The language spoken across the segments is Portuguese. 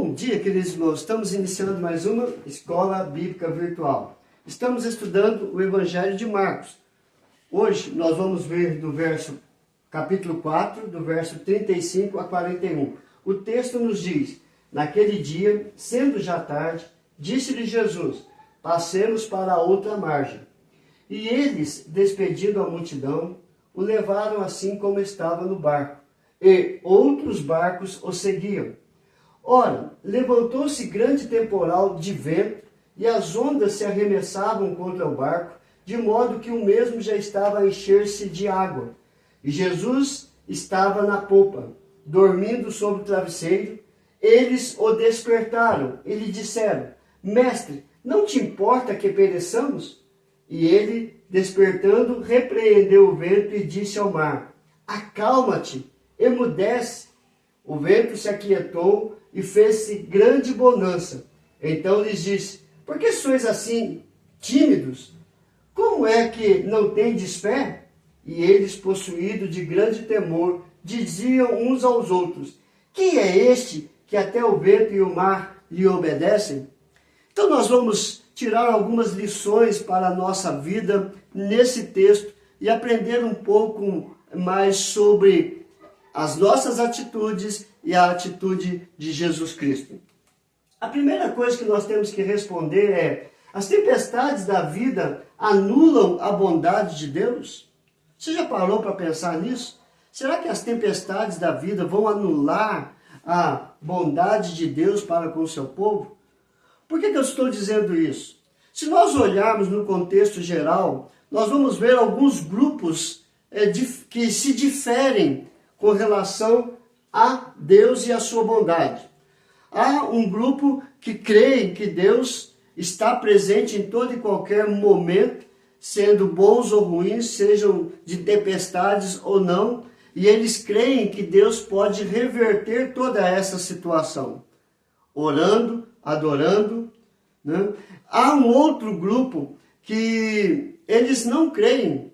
Bom dia, queridos irmãos. Estamos iniciando mais uma Escola Bíblica Virtual. Estamos estudando o Evangelho de Marcos. Hoje nós vamos ver do capítulo 4, do verso 35 a 41. O texto nos diz: naquele dia, sendo já tarde, disse-lhe Jesus: passemos para a outra margem. E eles, despedindo a multidão, o levaram assim como estava no barco, e outros barcos o seguiam. Ora, levantou-se grande temporal de vento, e as ondas se arremessavam contra o barco, de modo que o mesmo já estava a encher-se de água. E Jesus estava na popa, dormindo sobre o travesseiro. Eles o despertaram e lhe disseram: Mestre, não te importa que pereçamos? E ele, despertando, repreendeu o vento e disse ao mar: acalma-te, emudece. O vento se aquietou e fez-se grande bonança. Então lhes disse: por que sois assim tímidos? Como é que não tendes fé? E eles, possuídos de grande temor, diziam uns aos outros: quem é este que até o vento e o mar lhe obedecem? Então nós vamos tirar algumas lições para a nossa vida nesse texto e aprender um pouco mais sobre as nossas atitudes e a atitude de Jesus Cristo. A primeira coisa que nós temos que responder é: as tempestades da vida anulam a bondade de Deus? Você já parou para pensar nisso? Será que as tempestades da vida vão anular a bondade de Deus para com o seu povo? Por que eu estou dizendo isso? Se nós olharmos no contexto geral, nós vamos ver alguns grupos que se diferem com relação a Deus e a sua bondade. Há um grupo que crê que Deus está presente em todo e qualquer momento, sendo bons ou ruins, sejam de tempestades ou não, e eles creem que Deus pode reverter toda essa situação, orando, adorando, né? Há um outro grupo que eles não creem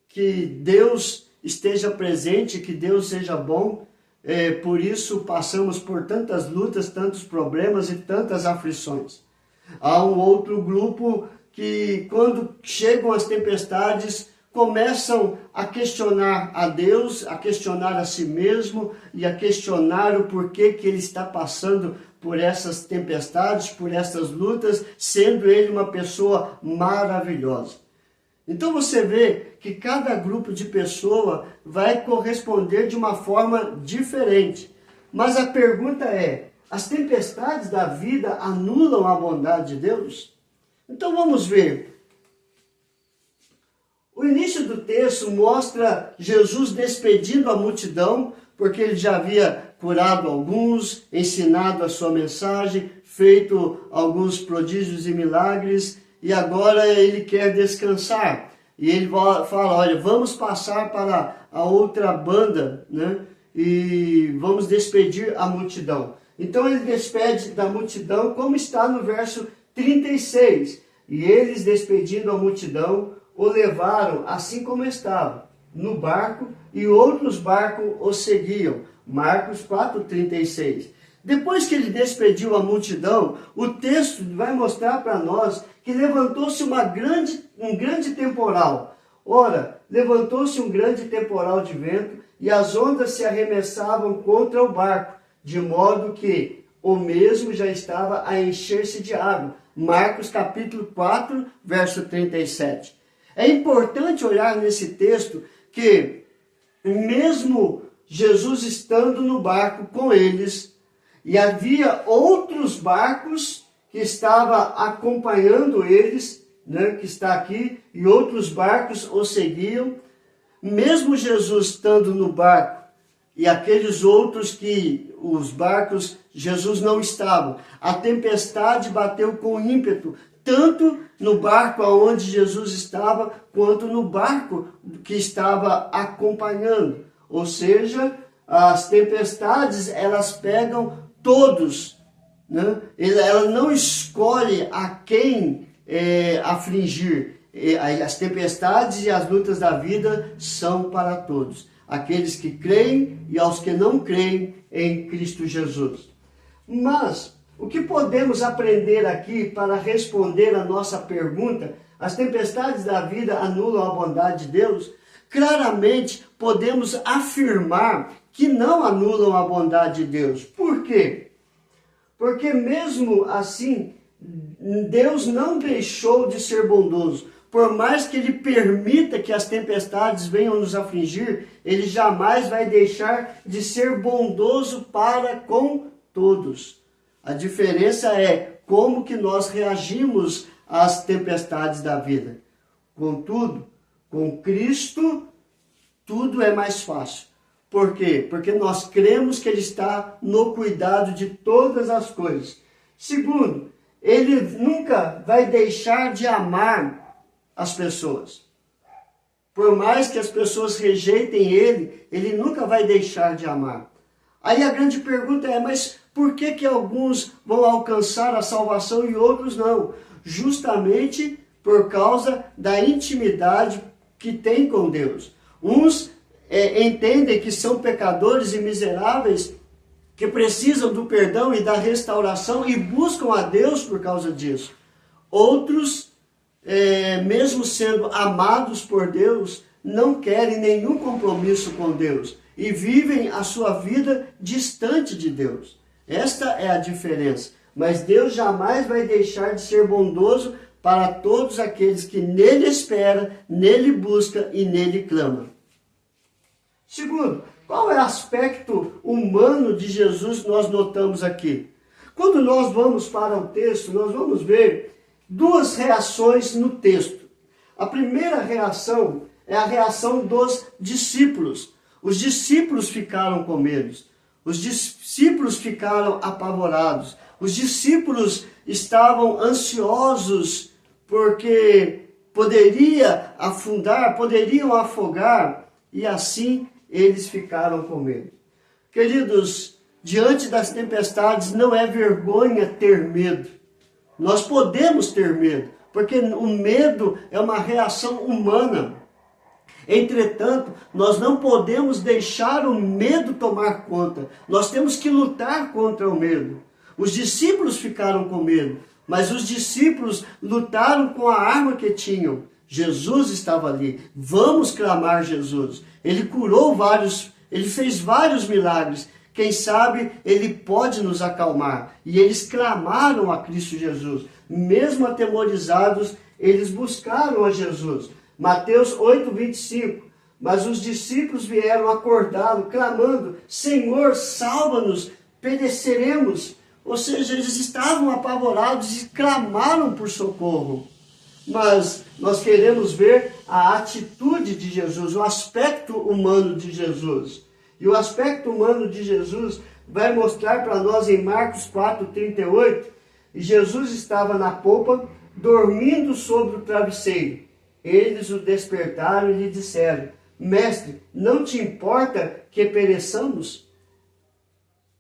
que Deus esteja presente, que Deus seja bom, por isso passamos por tantas lutas, tantos problemas e tantas aflições. Há um outro grupo que, quando chegam as tempestades, começam a questionar a Deus, a questionar a si mesmo e a questionar o porquê que ele está passando por essas tempestades, por essas lutas, sendo ele uma pessoa maravilhosa. Então você vê que cada grupo de pessoa vai corresponder de uma forma diferente. Mas a pergunta é: as tempestades da vida anulam a bondade de Deus? Então vamos ver. O início do texto mostra Jesus despedindo a multidão, porque ele já havia curado alguns, ensinado a sua mensagem, feito alguns prodígios e milagres, e agora ele quer descansar. E ele fala: olha, vamos passar para a outra banda, né? E vamos despedir a multidão. Então ele despede da multidão, como está no verso 36. E eles, despedindo a multidão, o levaram assim como estava, no barco, e outros barcos o seguiam. Marcos 4:36. Depois que ele despediu a multidão, o texto vai mostrar para nós que levantou-se um grande temporal. Ora, levantou-se um grande temporal de vento, e as ondas se arremessavam contra o barco, de modo que o mesmo já estava a encher-se de água. Marcos capítulo 4, verso 37. É importante olhar nesse texto que, mesmo Jesus estando no barco com eles, e havia outros barcos que estavam acompanhando eles, né, que está aqui, e outros barcos o seguiam. Mesmo Jesus estando no barco, e aqueles outros que os barcos, Jesus não estava, a tempestade bateu com ímpeto, tanto no barco onde Jesus estava, quanto no barco que estava acompanhando. Ou seja, as tempestades, elas pegam todos, né? Ela não escolhe a quem afligir. As tempestades e as lutas da vida são para todos, aqueles que creem e aos que não creem em Cristo Jesus. Mas o que podemos aprender aqui para responder a nossa pergunta, as tempestades da vida anulam a bondade de Deus? Claramente podemos afirmar que não anulam a bondade de Deus. Por quê? Porque mesmo assim, Deus não deixou de ser bondoso. Por mais que Ele permita que as tempestades venham nos afligir, Ele jamais vai deixar de ser bondoso para com todos. A diferença é como que nós reagimos às tempestades da vida. Contudo, com Cristo, tudo é mais fácil. Por quê? Porque nós cremos que Ele está no cuidado de todas as coisas. Segundo, Ele nunca vai deixar de amar as pessoas. Por mais que as pessoas rejeitem Ele, Ele nunca vai deixar de amar. Aí a grande pergunta é, mas por que alguns vão alcançar a salvação e outros não? Justamente por causa da intimidade que tem com Deus. Uns entendem que são pecadores e miseráveis, que precisam do perdão e da restauração e buscam a Deus por causa disso. Outros, mesmo sendo amados por Deus, não querem nenhum compromisso com Deus e vivem a sua vida distante de Deus. Esta é a diferença. Mas Deus jamais vai deixar de ser bondoso para todos aqueles que nele esperam, nele buscam e nele clamam. Segundo, qual é o aspecto humano de Jesus que nós notamos aqui? Quando nós vamos para o texto, nós vamos ver duas reações no texto. A primeira reação é a reação dos discípulos. Os discípulos ficaram com medo. Os discípulos ficaram apavorados. Os discípulos estavam ansiosos porque poderia afundar, poderiam afogar, e assim eles ficaram com medo. Queridos, diante das tempestades não é vergonha ter medo. Nós podemos ter medo, porque o medo é uma reação humana. Entretanto, nós não podemos deixar o medo tomar conta. Nós temos que lutar contra o medo. Os discípulos ficaram com medo, mas os discípulos lutaram com a arma que tinham. Jesus estava ali. Vamos clamar Jesus. Ele curou ele fez vários milagres. Quem sabe Ele pode nos acalmar. E eles clamaram a Cristo Jesus. Mesmo atemorizados, eles buscaram a Jesus. Mateus 8:25. Mas os discípulos vieram acordá-lo, clamando: Senhor, salva-nos, pereceremos. Ou seja, eles estavam apavorados e clamaram por socorro. Mas nós queremos ver a atitude de Jesus, o aspecto humano de Jesus. E o aspecto humano de Jesus vai mostrar para nós em Marcos 4:38. E Jesus estava na popa, dormindo sobre o travesseiro. Eles o despertaram e lhe disseram: Mestre, não te importa que pereçamos?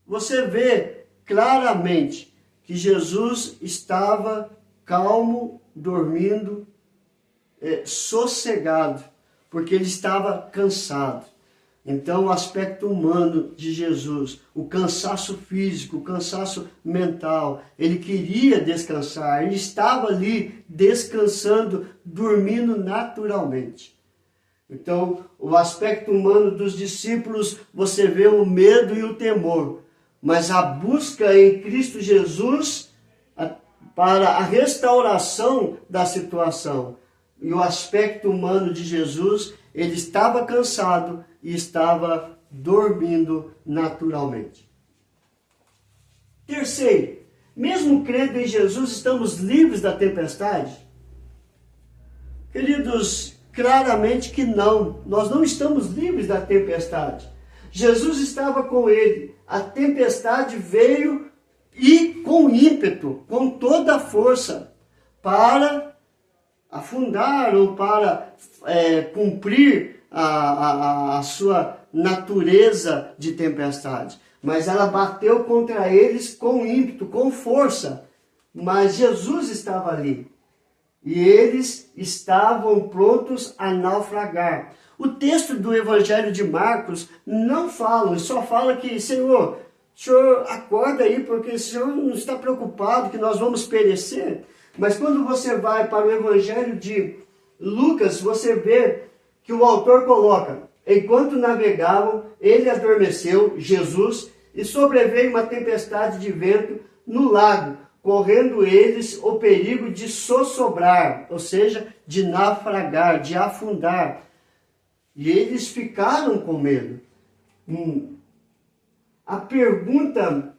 Você vê claramente que Jesus estava calmo, dormindo, sossegado, porque ele estava cansado. Então, o aspecto humano de Jesus, o cansaço físico, o cansaço mental, ele queria descansar, ele estava ali descansando, dormindo naturalmente. Então, o aspecto humano dos discípulos, você vê o medo e o temor, mas a busca em Cristo Jesus para a restauração da situação. E o aspecto humano de Jesus, ele estava cansado e estava dormindo naturalmente. Terceiro, mesmo crendo em Jesus, estamos livres da tempestade? Queridos, claramente que não. Nós não estamos livres da tempestade. Jesus estava com ele. A tempestade veio e com ímpeto, com toda a força, para afundar ou para cumprir a sua natureza de tempestade. Mas ela bateu contra eles com ímpeto, com força. Mas Jesus estava ali. E eles estavam prontos a naufragar. O texto do Evangelho de Marcos não fala, só fala que, Senhor, o senhor acorda aí, porque o senhor não está preocupado que nós vamos perecer. Mas quando você vai para o Evangelho de Lucas, você vê que o autor coloca: enquanto navegavam, ele adormeceu, Jesus, e sobreveio uma tempestade de vento no lago, correndo eles o perigo de sossobrar, ou seja, de naufragar, de afundar. E eles ficaram com medo. A pergunta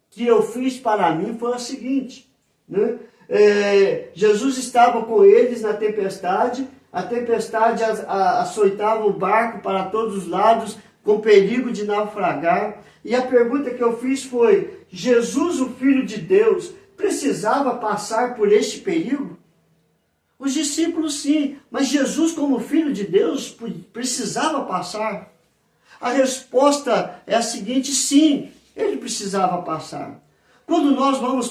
que eu fiz para mim foi a seguinte, né? Jesus estava com eles na tempestade, a tempestade açoitava o barco para todos os lados, com perigo de naufragar. E a pergunta que eu fiz foi: Jesus, o Filho de Deus, precisava passar por este perigo? Os discípulos sim, mas Jesus, como Filho de Deus, precisava passar? A resposta é a seguinte: sim, ele precisava passar. Quando nós vamos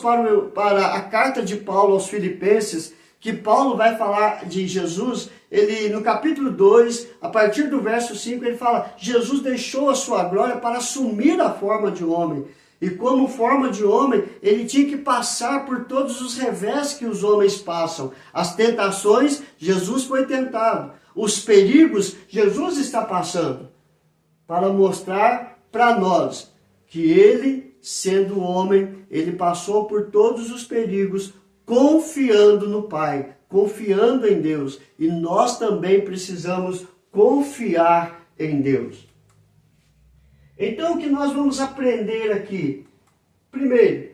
para a carta de Paulo aos Filipenses, que Paulo vai falar de Jesus, ele no capítulo 2, a partir do verso 5, ele fala: Jesus deixou a sua glória para assumir a forma de homem. E como forma de homem, ele tinha que passar por todos os revés que os homens passam. As tentações, Jesus foi tentado. Os perigos, Jesus está passando. Para mostrar para nós que ele, sendo homem, ele passou por todos os perigos, confiando no Pai, confiando em Deus. E nós também precisamos confiar em Deus. Então, o que nós vamos aprender aqui? Primeiro,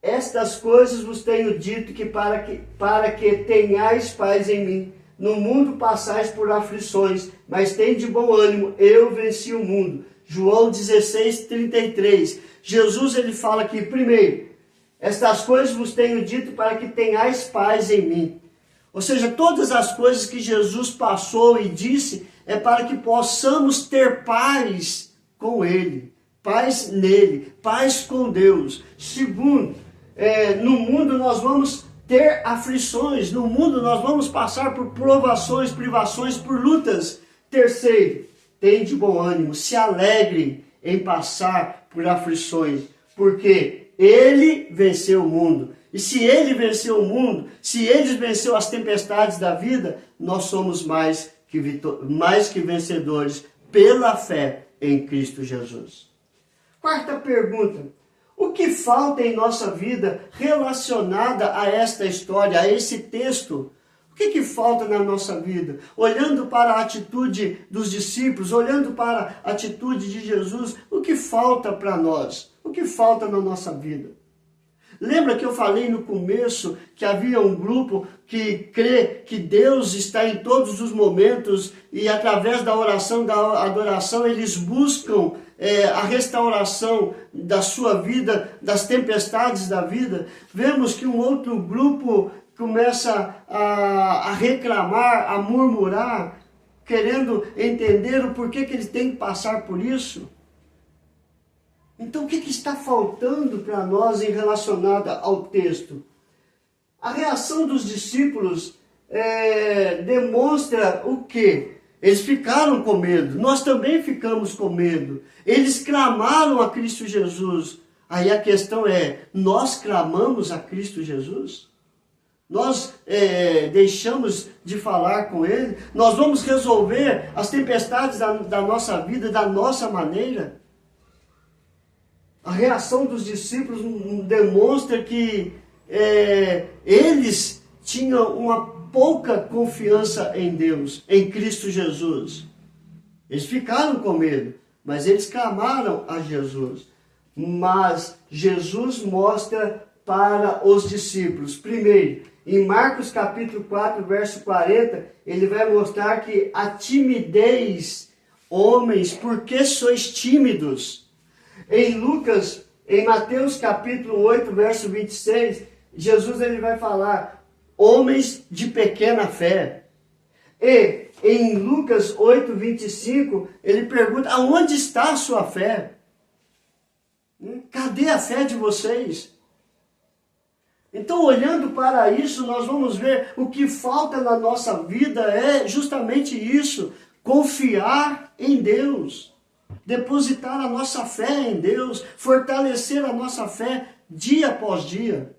estas coisas vos tenho dito que para que tenhais paz em mim. No mundo passais por aflições, mas tende bom ânimo, eu venci o mundo. João 16:33. Jesus ele fala aqui, primeiro, estas coisas vos tenho dito para que tenhais paz em mim. Ou seja, todas as coisas que Jesus passou e disse é para que possamos ter paz com Ele, paz nele, paz com Deus. Segundo, no mundo nós vamos ter aflições, no mundo nós vamos passar por provações, privações, por lutas. Terceiro, tende bom ânimo, se alegrem em passar por aflições, porque Ele venceu o mundo. E se Ele venceu o mundo, se Ele venceu as tempestades da vida, nós somos mais que vencedores pela fé em Cristo Jesus. Quarta pergunta: o que falta em nossa vida relacionada a esta história, a esse texto? O que falta na nossa vida? Olhando para a atitude dos discípulos, olhando para a atitude de Jesus, o que falta para nós? O que falta na nossa vida? Lembra que eu falei no começo que havia um grupo que crê que Deus está em todos os momentos e através da oração, da adoração, eles buscam a restauração da sua vida, das tempestades da vida? Vemos que um outro grupo começa a reclamar, a murmurar, querendo entender o porquê que eles têm que passar por isso. Então, o que está faltando para nós em relacionada ao texto? A reação dos discípulos demonstra o quê? Eles ficaram com medo, nós também ficamos com medo. Eles clamaram a Cristo Jesus. Aí a questão é, nós clamamos a Cristo Jesus? Nós deixamos de falar com Ele? Nós vamos resolver as tempestades da nossa vida da nossa maneira? A reação dos discípulos demonstra que eles tinham uma pouca confiança em Deus, em Cristo Jesus. Eles ficaram com medo, mas eles clamaram a Jesus. Mas Jesus mostra para os discípulos, primeiro, em Marcos capítulo 4, verso 40, ele vai mostrar que a timidez, homens, por que sois tímidos? Em Mateus capítulo 8, verso 26, Jesus ele vai falar, homens de pequena fé. E em Lucas 8, 25, ele pergunta, aonde está a sua fé? Cadê a fé de vocês? Então, olhando para isso, nós vamos ver o que falta na nossa vida é justamente isso, confiar em Deus. depositar a nossa fé em Deus, fortalecer a nossa fé dia após dia.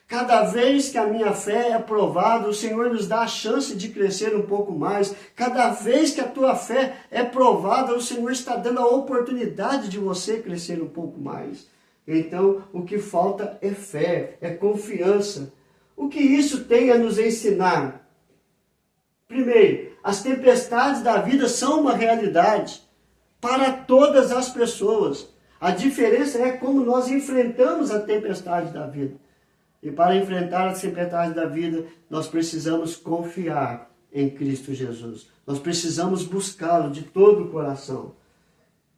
Cada vez que a minha fé é provada, o Senhor nos dá a chance de crescer um pouco mais. Cada vez que a tua fé é provada, o Senhor está dando a oportunidade de você crescer um pouco mais. Então, o que falta é fé, é confiança. O que isso tem a nos ensinar? Primeiro, as tempestades da vida são uma realidade para todas as pessoas. A diferença é como nós enfrentamos a tempestade da vida. E para enfrentar as tempestades da vida, nós precisamos confiar em Cristo Jesus. Nós precisamos buscá-lo de todo o coração.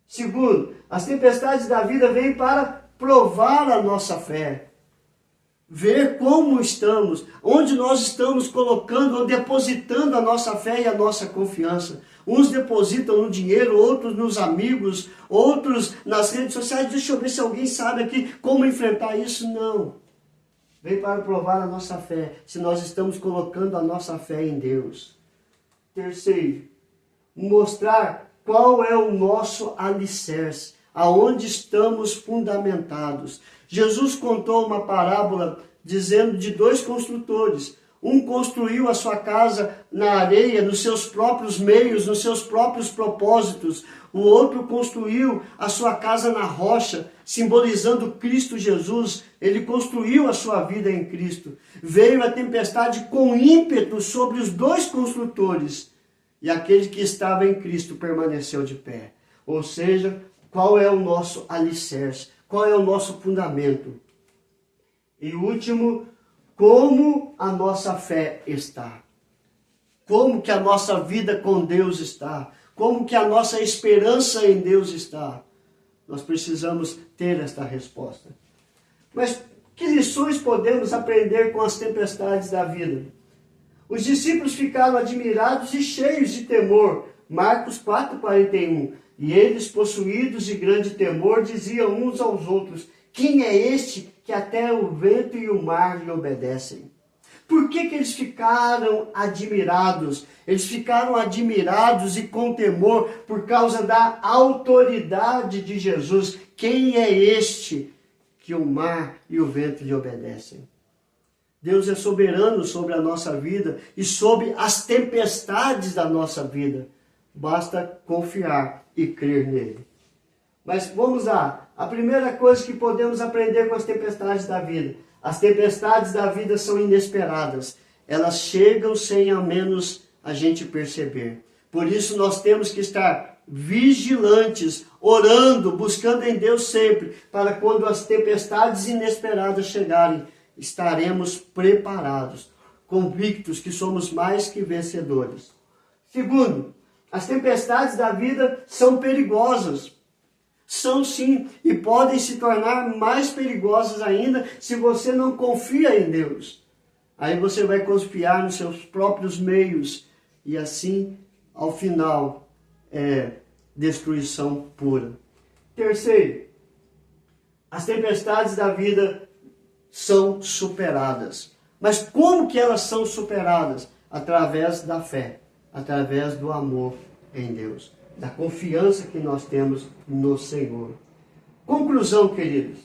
Segundo, as tempestades da vida vêm para provar a nossa fé. Ver como estamos, onde nós estamos colocando ou depositando a nossa fé e a nossa confiança. Uns depositam no dinheiro, outros nos amigos, outros nas redes sociais. Deixa eu ver se alguém sabe aqui como enfrentar isso. Não. Vem para provar a nossa fé, se nós estamos colocando a nossa fé em Deus. Terceiro, mostrar qual é o nosso alicerce, aonde estamos fundamentados. Jesus contou uma parábola dizendo de 2 construtores. Um construiu a sua casa na areia, nos seus próprios meios, nos seus próprios propósitos. O outro construiu a sua casa na rocha, simbolizando Cristo Jesus. Ele construiu a sua vida em Cristo. Veio a tempestade com ímpeto sobre os 2 construtores. E aquele que estava em Cristo permaneceu de pé. Ou seja, qual é o nosso alicerce? Qual é o nosso fundamento? E último, como a nossa fé está? Como que a nossa vida com Deus está? Como que a nossa esperança em Deus está? Nós precisamos ter esta resposta. Mas que lições podemos aprender com as tempestades da vida? Os discípulos ficaram admirados e cheios de temor. Marcos 4,41. E eles, possuídos de grande temor, diziam uns aos outros: quem é este que até o vento e o mar lhe obedecem? Por que eles ficaram admirados? Eles ficaram admirados e com temor por causa da autoridade de Jesus. Quem é este que o mar e o vento lhe obedecem? Deus é soberano sobre a nossa vida e sobre as tempestades da nossa vida. Basta confiar e crer nele. Mas vamos lá. A primeira coisa que podemos aprender com as tempestades da vida. As tempestades da vida são inesperadas. Elas chegam sem ao menos a gente perceber. Por isso nós temos que estar vigilantes, orando, buscando em Deus sempre, para quando as tempestades inesperadas chegarem, estaremos preparados, convictos que somos mais que vencedores. Segundo, as tempestades da vida são perigosas. São sim, e podem se tornar mais perigosas ainda se você não confia em Deus. Aí você vai confiar nos seus próprios meios e assim, ao final, destruição pura. Terceiro, as tempestades da vida são superadas. Mas como que elas são superadas? Através da fé, através do amor em Deus, da confiança que nós temos no Senhor. Conclusão, queridos.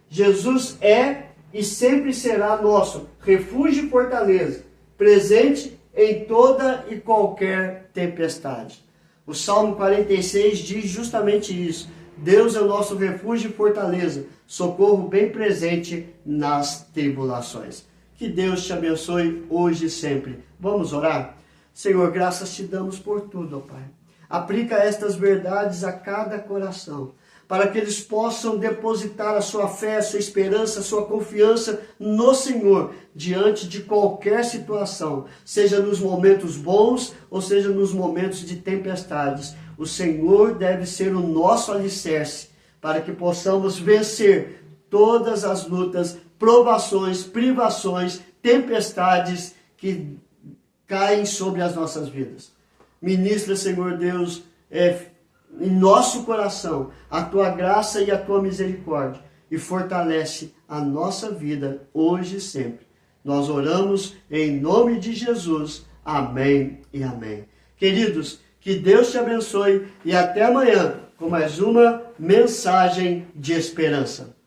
Jesus é e sempre será nosso refúgio e fortaleza, presente em toda e qualquer tempestade. O Salmo 46 diz justamente isso. Deus é o nosso refúgio e fortaleza, socorro bem presente nas tribulações. Que Deus te abençoe hoje e sempre. Vamos orar? Senhor, graças te damos por tudo, ó Pai. Aplica estas verdades a cada coração, para que eles possam depositar a sua fé, a sua esperança, a sua confiança no Senhor, diante de qualquer situação, seja nos momentos bons ou seja nos momentos de tempestades. O Senhor deve ser o nosso alicerce, para que possamos vencer todas as lutas, provações, privações, tempestades que caem sobre as nossas vidas. Ministra, Senhor Deus, em nosso coração a tua graça e a tua misericórdia e fortalece a nossa vida hoje e sempre. Nós oramos em nome de Jesus. Amém e amém. Queridos, que Deus te abençoe e até amanhã, com mais uma mensagem de esperança.